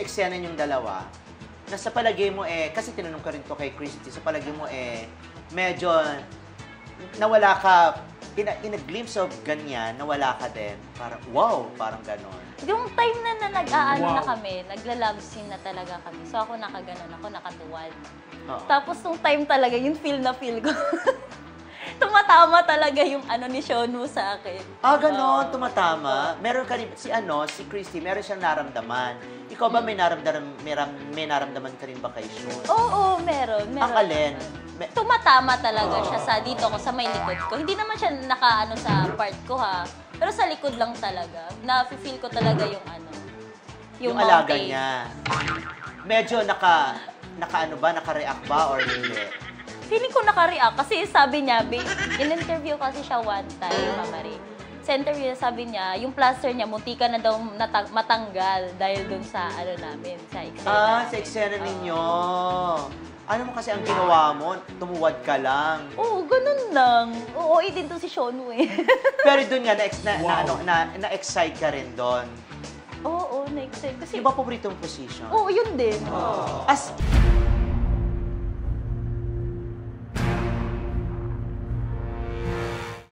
eksena yung dalawa, na sa palagay mo kasi tinanong ka rin to kay Christy, sa palagay mo medyo nawala ka, in a glimpse of ganyan, nawala ka din. Parang, wow, parang ganon. Yung time na nag-aano na kami, nagla-love scene na talaga kami. So ako nakaganon, ako nakatuwad. Tapos nung time talaga, yung feel na feel ko. Tumatama talaga yung ano ni Shonu sa akin. Ganon, tumatama. Meron ka rin, si Christy, meron siyang naramdaman. Ikaw ba may naramdaman ka rin ba kay Shonu? Oo, meron. Ang alin? Tumatama talaga siya sa dito ko, sa may likod ko. Hindi naman siya nakaano sa part ko ha. Pero sa likod lang talaga. Na-feel ko talaga yung ano. Yung alaga niya. Medyo naka-react ba or hindi? Feeling ko naka-react kasi sabi niya, in-interview kasi siya one time, Mama Ray. Sa interview, sabi niya, yung plaster niya, muntika na daw matanggal dahil dun sa ano namin, sa eksena. Sa eksena ninyo. Ano mo kasi ang ginawa mo? Tumuwad ka lang. Oo, ganun lang. Oo, din to si Shonu eh. Pero dun nga, na-excite ka rin doon. Oo, na-excite. Kasi, Yung ba paboritong position? oo, yun din. As